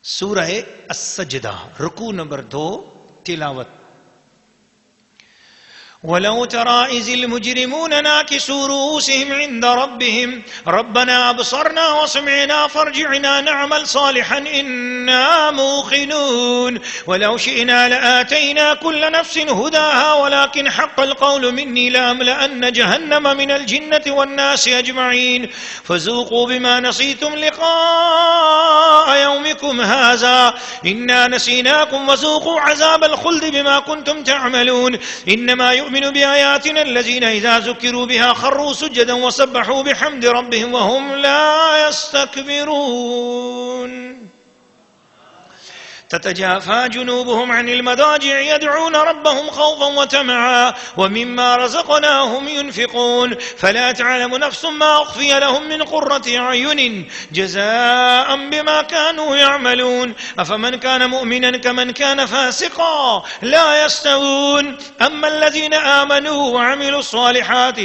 سورہ السجدہ رکوع نمبر 2 تلاوت. وَلَوْ تَرَى إِذِ الْمُجْرِمُونَ نَاكِسُو رُءُوسِهِمْ عِنْدَ رَبِّهِمْ رَبَّنَا أَبْصَرْنَا وَسَمِعْنَا فَارْجِعْنَا نَعْمَلْ صَالِحًا إِنَّا مُوقِنُونَ وَلَوْ شِئْنَا لَآتَيْنَا كُلَّ نَفْسٍ هُدَاهَا وَلَكِنْ حَقَّ الْقَوْلُ مِنِّي لَأَمْلَأَنَّ جَهَنَّمَ مِنَ الْجِنَّةِ وَالنَّاسِ أَجْمَعِينَ فَذُوقُوا بِمَا نَسِيتُمْ لِقَاءَ يَوْمِكُمْ هَذَا إِنَّا نَسِينَاكُمْ وَذُوقُوا عَذَابَ الْخُلْدِ بِمَا كُنْتُمْ تَعْمَلُونَ إِنَّمَا يؤمن بآياتنا الذين إذا ذكروا بها خروا سجدا وسبحوا بحمد ربهم وهم لا يستكبرون. تتجافى جنوبهم عن المضاجع يدعون ربهم خوفا وطمعا ومما رزقناهم ينفقون فلا تعلم نفس ما أخفي لهم من قرة أعين جزاء بما كانوا يعملون أفمن كان مؤمنا كمن كان فاسقا لا يستوون أما الذين آمنوا وعملوا الصالحات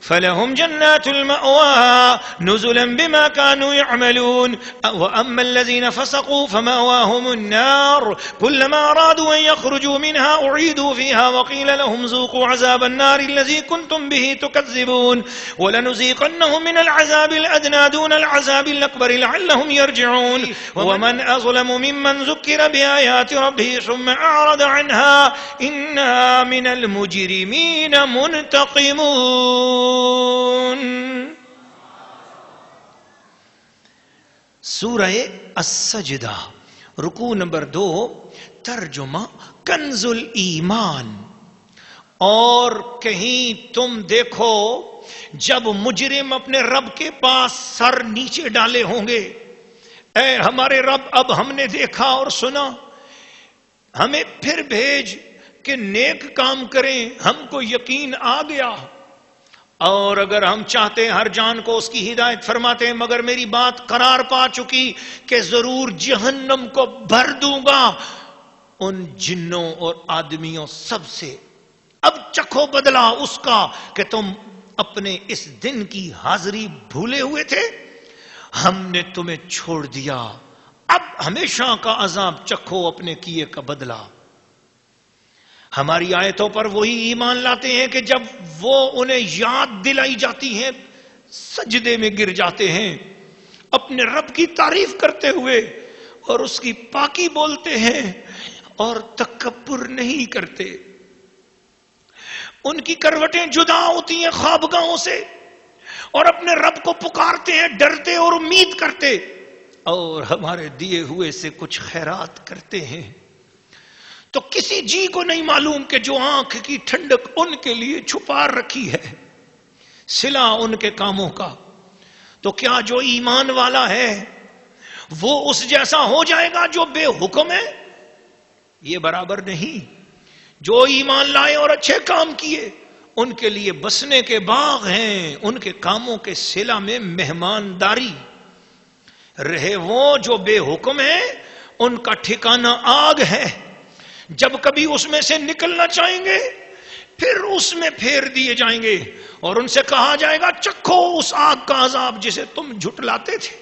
فلهم جنات المأوى نزلا بما كانوا يعملون وأما الذين فسقوا فمأواهم النار كلما أرادوا أن يخرجوا منها أعيدوا فيها وقيل لهم ذوقوا عذاب النار الذي كنتم به تكذبون ولنذيقنهم من العذاب الأدنى دون العذاب الأكبر لعلهم يرجعون ومن أظلم ممن ذكر بآيات ربه ثم أعرض عنها إنا من المجرمين منتقمون. سورہ السجدہ رکوع نمبر 2 ترجمہ کنز الایمان. اور کہیں تم دیکھو جب مجرم اپنے رب کے پاس سر نیچے ڈالے ہوں گے، اے ہمارے رب اب ہم نے دیکھا اور سنا، ہمیں پھر بھیج کہ نیک کام کریں، ہم کو یقین آ گیا، اور اگر ہم چاہتے ہر جان کو اس کی ہدایت فرماتے ہیں، مگر میری بات قرار پا چکی کہ ضرور جہنم کو بھر دوں گا ان جنوں اور آدمیوں سب سے. اب چکھو بدلہ اس کا کہ تم اپنے اس دن کی حاضری بھولے ہوئے تھے، ہم نے تمہیں چھوڑ دیا، اب ہمیشہ کا عذاب چکھو اپنے کیے کا بدلہ. ہماری آیتوں پر وہی ایمان لاتے ہیں کہ جب وہ انہیں یاد دلائی جاتی ہیں سجدے میں گر جاتے ہیں، اپنے رب کی تعریف کرتے ہوئے اور اس کی پاکی بولتے ہیں اور تکبر نہیں کرتے. ان کی کروٹیں جدا ہوتی ہیں خوابگاہوں سے اور اپنے رب کو پکارتے ہیں ڈرتے اور امید کرتے، اور ہمارے دیے ہوئے سے کچھ خیرات کرتے ہیں. تو کسی جی کو نہیں معلوم کہ جو آنکھ کی ٹھنڈک ان کے لیے چھپا رکھی ہے صلہ ان کے کاموں کا. تو کیا جو ایمان والا ہے وہ اس جیسا ہو جائے گا جو بے حکم ہے؟ یہ برابر نہیں. جو ایمان لائے اور اچھے کام کیے ان کے لیے بسنے کے باغ ہیں، ان کے کاموں کے صلہ میں مہمانداری. رہے وہ جو بے حکم ہیں ان کا ٹھکانہ آگ ہے، جب کبھی اس میں سے نکلنا چاہیں گے پھر اس میں پھیر دیے جائیں گے اور ان سے کہا جائے گا چکھو اس آگ کا عذاب جسے تم جھٹلاتے تھے،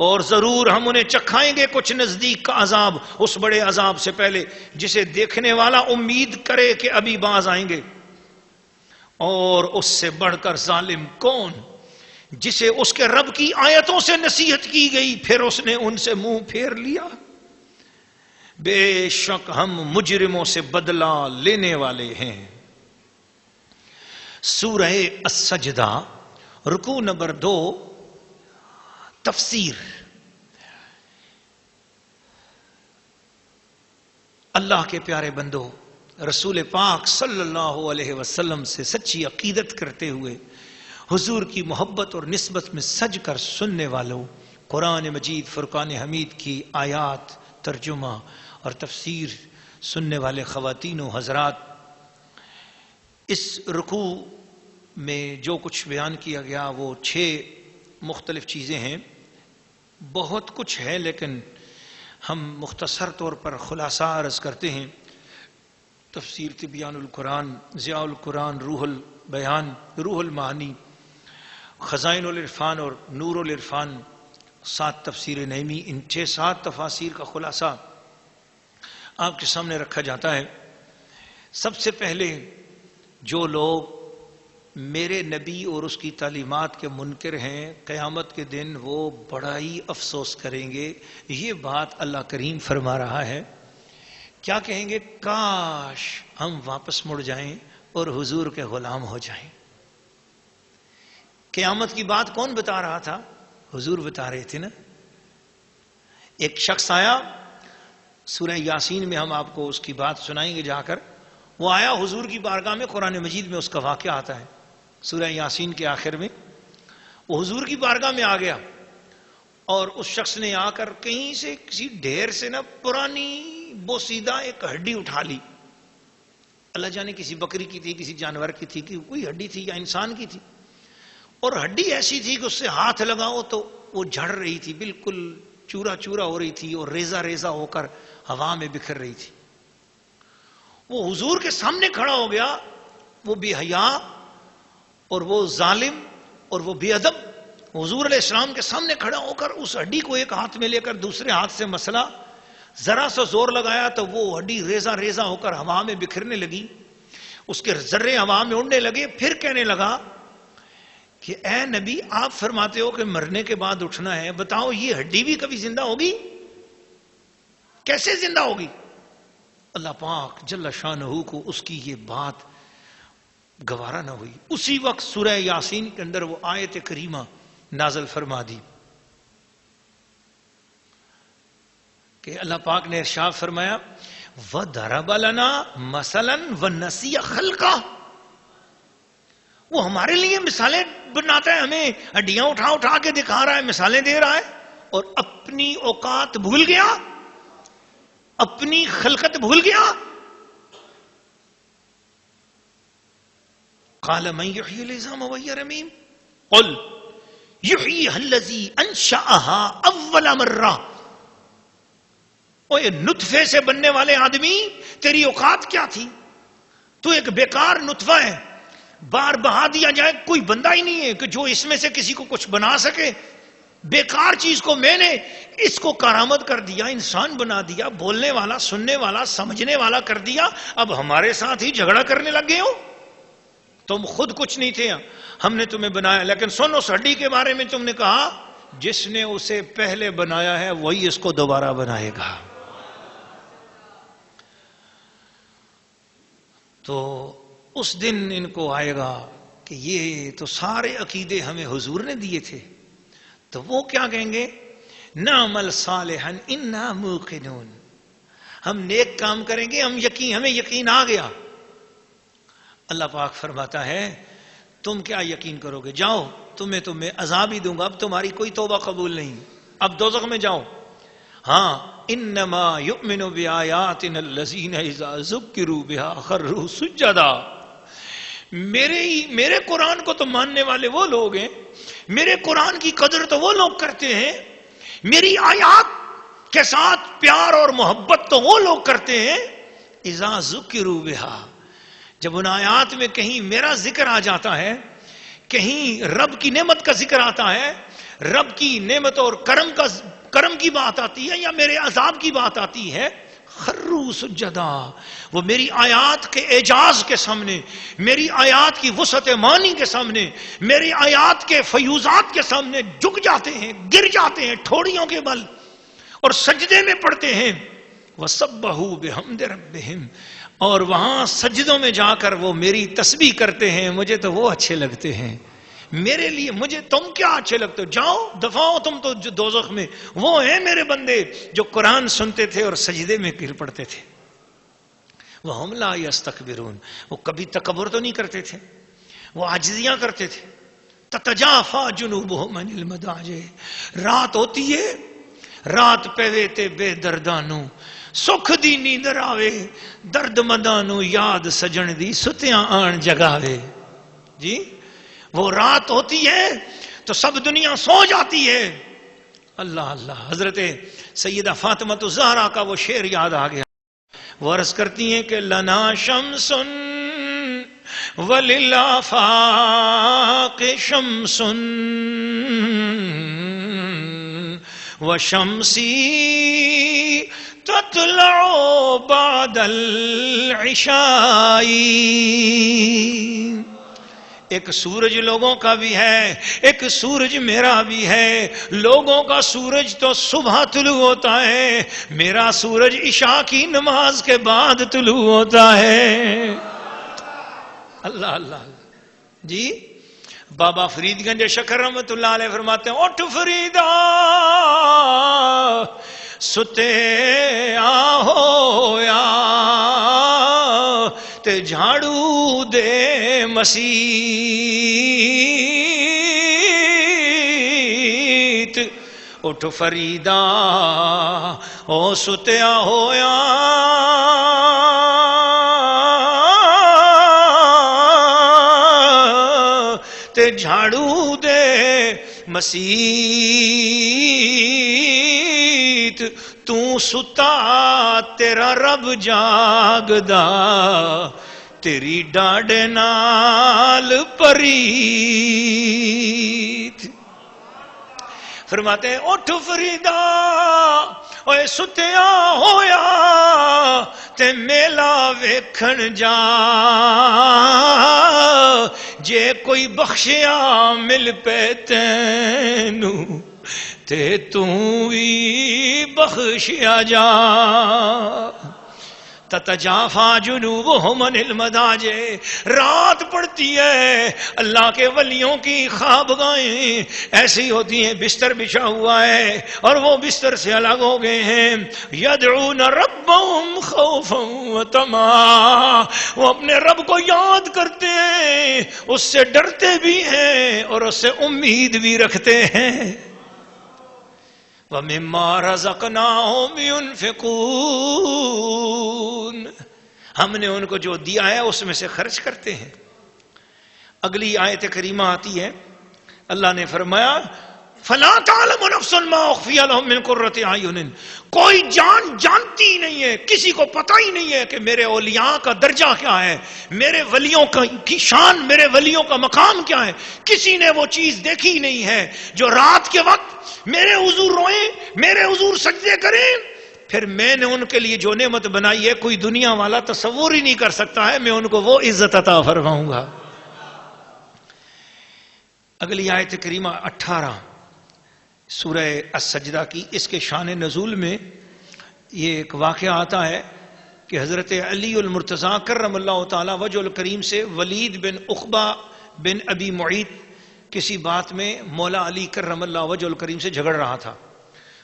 اور ضرور ہم انہیں چکھائیں گے کچھ نزدیک کا عذاب، اس بڑے عذاب سے پہلے جسے دیکھنے والا امید کرے کہ ابھی باز آئیں گے. اور اس سے بڑھ کر ظالم کون جسے اس کے رب کی آیتوں سے نصیحت کی گئی پھر اس نے ان سے منہ پھیر لیا. بے شک ہم مجرموں سے بدلہ لینے والے ہیں. سورہ السجدہ رکوع نمبر 2 تفسیر. اللہ کے پیارے بندو، رسول پاک صلی اللہ علیہ وسلم سے سچی عقیدت کرتے ہوئے حضور کی محبت اور نسبت میں سج کر سننے والوں، قرآن مجید فرقان حمید کی آیات ترجمہ اور تفسیر سننے والے خواتین و حضرات، اس رکوع میں جو کچھ بیان کیا گیا وہ 6 مختلف چیزیں ہیں. بہت کچھ ہے لیکن ہم مختصر طور پر خلاصہ عرض کرتے ہیں. تفسیر تبیان القرآن، ضیاء القرآن، روح البیان، روح المعانی، خزائن العرفان اور نور العرفان، 7 تفسیر نعیمی، ان 6-7 تفاسیر کا خلاصہ آپ کے سامنے رکھا جاتا ہے۔ سب سے پہلے جو لوگ میرے نبی اور اس کی تعلیمات کے منکر ہیں، قیامت کے دن وہ بڑا ہی افسوس کریں گے۔ یہ بات اللہ کریم فرما رہا ہے۔ کیا کہیں گے؟ کاش ہم واپس مڑ جائیں اور حضور کے غلام ہو جائیں۔ قیامت کی بات کون بتا رہا تھا؟ حضور بتا رہے تھے نا۔ ایک شخص آیا، سورہ یاسین میں ہم آپ کو اس کی بات سنائیں گے جا کر۔ وہ آیا حضور کی بارگاہ میں، قرآن مجید میں اس کا واقعہ آتا ہے سورہ یاسین کے آخر میں۔ وہ حضور کی بارگاہ میں آ گیا اور اس شخص نے آ کر کہیں سے کسی ڈھیر سے نا پرانی بوسیدہ ایک ہڈی اٹھا لی۔ اللہ جانے کسی بکری کی تھی، کسی جانور کی تھی، کوئی ہڈی تھی یا انسان کی تھی، اور ہڈی ایسی تھی کہ اس سے ہاتھ لگاؤ تو وہ جھڑ رہی تھی، بالکل چورا چورا ہو رہی تھی اور ریزہ ریزہ ہو کر ہوا میں بکھر رہی تھی۔ وہ حضور کے سامنے کھڑا ہو گیا، وہ بے حیا اور وہ ظالم اور وہ بے ادب حضور علیہ السلام کے سامنے کھڑا ہو کر اس ہڈی کو ایک ہاتھ میں لے کر دوسرے ہاتھ سے مسلا، ذرا سا زور لگایا تو وہ ہڈی ریزہ ریزہ ہو کر ہوا میں بکھرنے لگی، اس کے ذرے ہوا میں اڑنے لگے۔ پھر کہنے لگا کہ اے نبی، آپ فرماتے ہو کہ مرنے کے بعد اٹھنا ہے، بتاؤ یہ ہڈی بھی کبھی زندہ ہوگی؟ کیسے زندہ ہوگی؟ اللہ پاک جل شانہ کو اس کی یہ بات گوارا نہ ہوئی۔ اسی وقت سورہ یاسین کے اندر وہ آیت کریمہ نازل فرما دی کہ اللہ پاک نے ارشاد فرمایا وَضَرَبَ لَنَا مَثَلًا وَنَسِيَ خَلْقَهُ۔ وہ ہمارے لیے مثالیں بناتا ہے، ہمیں ہڈیاں اٹھا اٹھا کے دکھا رہا ہے، مثالیں دے رہا ہے، اور اپنی اوقات بھول گیا، اپنی خلقت بھول گیا۔ قال من يحيي العظام وهي رميم قل يحييها الذي انشأها اول مرہ۔ اوے نطفے سے بننے والے آدمی، تیری اوقات کیا تھی؟ تو ایک بیکار نطفہ ہے، بار بہا دیا جائے، کوئی بندہ ہی نہیں ہے کہ جو اس میں سے کسی کو کچھ بنا سکے۔ بیکار چیز کو میں نے اس کو کارآمد کر دیا، انسان بنا دیا، بولنے والا، سننے والا، سمجھنے والا کر دیا، اب ہمارے ساتھ ہی جھگڑا کرنے لگ گئے ہو؟ تم خود کچھ نہیں تھے، ہم نے تمہیں بنایا۔ لیکن سن، اس ہڈی کے بارے میں تم نے کہا جس نے اسے پہلے بنایا ہے وہی اس کو دوبارہ بنائے گا۔ تو اس دن ان کو آئے گا کہ یہ تو سارے عقیدے ہمیں حضور نے دیے تھے، تو وہ کیا کہیں گے؟ نعمل صالحا انا موقنون، ہم نیک کام کریں گے، ہمیں یقین آ گیا۔ اللہ پاک فرماتا ہے تم کیا یقین کرو گے؟ جاؤ، تمہیں عذاب ہی دوں گا، اب تمہاری کوئی توبہ قبول نہیں، اب دوزخ میں جاؤ۔ ہاں، انما یؤمن بآیاتنا الذین اذا ذکروا بها خروا سجدا۔ میرے قرآن کو تو ماننے والے وہ لوگ ہیں، میرے قرآن کی قدر تو وہ لوگ کرتے ہیں، میری آیات کے ساتھ پیار اور محبت تو وہ لوگ کرتے ہیں اذا ذکروا بها، جب ان آیات میں کہیں میرا ذکر آ جاتا ہے، کہیں رب کی نعمت کا ذکر آتا ہے، رب کی نعمت اور کرم کی بات آتی ہے، یا میرے عذاب کی بات آتی ہے، خروا سجدا، وہ میری آیات کے اعجاز کے سامنے، میری آیات کی وسعت معنی کے سامنے، میری آیات کے فیوزات کے سامنے جھک جاتے ہیں، گر جاتے ہیں ٹھوڑیوں کے بل اور سجدے میں پڑتے ہیں۔ وَسَبَّحُوا بِحَمْدِ رَبِّهِمْ، اور وہاں سجدوں میں جا کر وہ میری تسبیح کرتے ہیں۔ مجھے تو وہ اچھے لگتے ہیں، میرے لیے مجھے تم کیا اچھے لگتے ہو؟ جاؤ دفعو تم تو دوزخ میں۔ وہ ہیں میرے بندے جو قرآن سنتے تھے اور سجدے میں گر پڑتے تھے۔ وَهُمْ لَا يَسْتَكْبِرُونَ، وہ کبھی تکبر تو نہیں کرتے تھے، وہ عاجزیاں کرتے تھے۔ تَتَجَافَى جُنُوبُهُمْ عَنِ الْمَضَاجِعِ، رات ہوتی ہے، رات پہوے تے بے دردانو، سکھ دی نیندر آوے، درد مندانو یاد سجن دی ستیاں آن جگاوے۔ جی، وہ رات ہوتی ہے تو سب دنیا سو جاتی ہے۔ اللہ اللہ، حضرت سیدہ فاطمہ الزہرا کا وہ شعر یاد آ گیا، وہ عرض کرتی ہیں کہ لنا شمس وللآفاق شمس وشمسی تطلع بعد العشاء. ایک سورج لوگوں کا بھی ہے، ایک سورج میرا بھی ہے. لوگوں کا سورج تو صبح طلوع ہوتا ہے، میرا سورج عشاء کی نماز کے بعد طلوع ہوتا ہے. اللہ اللہ جی. بابا فرید گنج شکر رحمت اللہ علیہ فرماتے ہیں اٹھ فریدا ستے آہویا تے جھاڑو دے مسیت. اٹھ فریدا او ستیا ہویا تے جھاڑو دے مسیت. تو ستا تیرا رب جاگدا تیری ڈاڈ نال پریت. فرماتے ہیں اٹھ فریدا اوے ستیا ہویا تے میلا ویکھن جا جے کوئی بخشیا مل پے تینو تے تو بھی بخشیا جا. تتجافا جنوبہم عن المضاجع. رات پڑتی ہے اللہ کے ولیوں کی خوابگاہیں ایسی ہوتی ہیں بستر بچھا ہوا ہے اور وہ بستر سے الگ ہو گئے ہیں. یدعون ربهم خوفا وطمعا. وہ اپنے رب کو یاد کرتے ہیں، اس سے ڈرتے بھی ہیں اور اس سے امید بھی رکھتے ہیں. وَمِمَّا رَزَقْنَاهُمْ يُنْفِقُونَ. ہم نے ان کو جو دیا ہے اس میں سے خرچ کرتے ہیں. اگلی آیت کریمہ آتی ہے، اللہ نے فرمایا فَلَا تَعْلَمُ نَفْسٌ مَا أُخْفِيَ لَهُم مِّن قُرَّةِ أَعْيُنٍ. کوئی جان جانتی نہیں ہے، کسی کو پتہ ہی نہیں ہے کہ میرے اولیاء کا درجہ کیا ہے، میرے ولیوں کی شان، میرے ولیوں کا مقام کیا ہے. کسی نے وہ چیز دیکھی نہیں ہے جو رات کے وقت میرے حضور روئیں، میرے حضور سجدے کریں. پھر میں نے ان کے لیے جو نعمت بنائی ہے کوئی دنیا والا تصور ہی نہیں کر سکتا ہے. میں ان کو وہ عزت عطا فرماؤں گا. اگلی آیت کریمہ 18 سورہ السجدہ کی. اس کے شان نزول میں یہ ایک واقعہ آتا ہے کہ حضرت علی المرتضیٰ کرم اللہ تعالی وجہ الکریم سے ولید بن عقبہ بن ابی معیط کسی بات میں مولا علی کرم اللہ وجہ الکریم سے جھگڑ رہا تھا.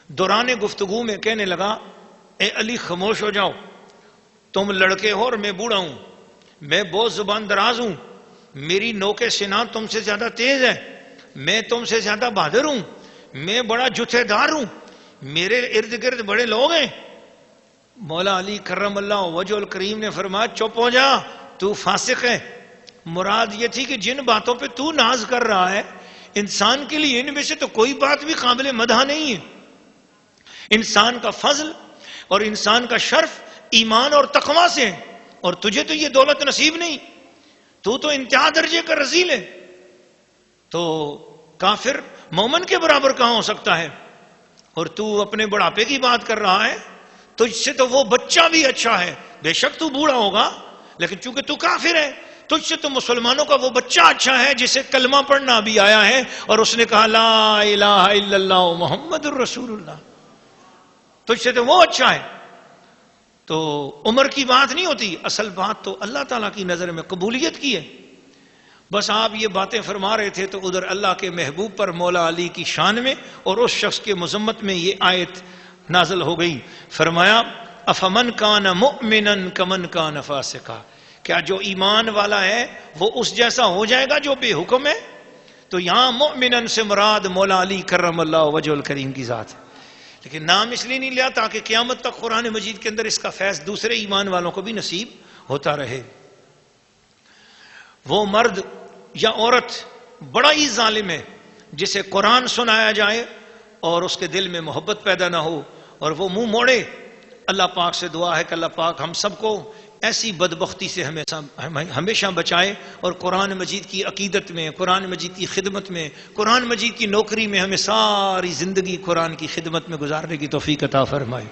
دوران گفتگو میں کہنے لگا اے علی خاموش ہو جاؤ، تم لڑکے ہو اور میں بوڑھا ہوں، میں بہت زبان دراز ہوں، میری نوک سینہ تم سے زیادہ تیز ہے، میں تم سے زیادہ بہادر ہوں، میں بڑا جتھے دار ہوں، میرے ارد گرد بڑے لوگ ہیں. مولا علی کرم اللہ وجہ الکریم نے فرمایا چپ ہو جا، تو فاسق ہے. مراد یہ تھی کہ جن باتوں پہ تو ناز کر رہا ہے انسان کے لیے ان میں سے تو کوئی بات بھی قابل مدح نہیں ہے. انسان کا فضل اور انسان کا شرف ایمان اور تقوی سے ہے، اور تجھے تو یہ دولت نصیب نہیں، تو انتہا درجے کا رذیل ہے. تو کافر مومن کے برابر کہاں ہو سکتا ہے؟ اور تو اپنے بڑھاپے کی بات کر رہا ہے. تجھ سے تو وہ بچہ بھی اچھا ہے، بے شک تو بوڑھا ہوگا لیکن چونکہ تو کافر ہے، تجھ سے تو مسلمانوں کا وہ بچہ اچھا ہے جسے کلمہ پڑھنا بھی آیا ہے اور اس نے کہا لا الہ الا اللہ محمد الرسول اللہ. تجھ سے تو وہ اچھا ہے. تو عمر کی بات نہیں ہوتی، اصل بات تو اللہ تعالیٰ کی نظر میں قبولیت کی ہے. بس آپ یہ باتیں فرما رہے تھے تو ادھر اللہ کے محبوب پر مولا علی کی شان میں اور اس شخص کے مذمت میں یہ آیت نازل ہو گئی. فرمایا افمن کان مؤمنا کمن کان فاسقا. کیا جو ایمان والا ہے وہ اس جیسا ہو جائے گا جو بے حکم ہے؟ تو یہاں مؤمنن سے مراد مولا علی کرم اللہ وجہ الکریم کی ذات ہے. لیکن نام اس لیے نہیں لیا تاکہ قیامت تک قرآن مجید کے اندر اس کا فیض دوسرے ایمان والوں کو بھی نصیب ہوتا رہے. وہ مرد یا عورت بڑا ہی ظالم ہے جسے قرآن سنایا جائے اور اس کے دل میں محبت پیدا نہ ہو اور وہ منہ موڑے. اللہ پاک سے دعا ہے کہ اللہ پاک ہم سب کو ایسی بدبختی سے ہمیشہ بچائے، اور قرآن مجید کی عقیدت میں، قرآن مجید کی خدمت میں، قرآن مجید کی نوکری میں ہمیں ساری زندگی قرآن کی خدمت میں گزارنے کی توفیق عطا فرمائے۔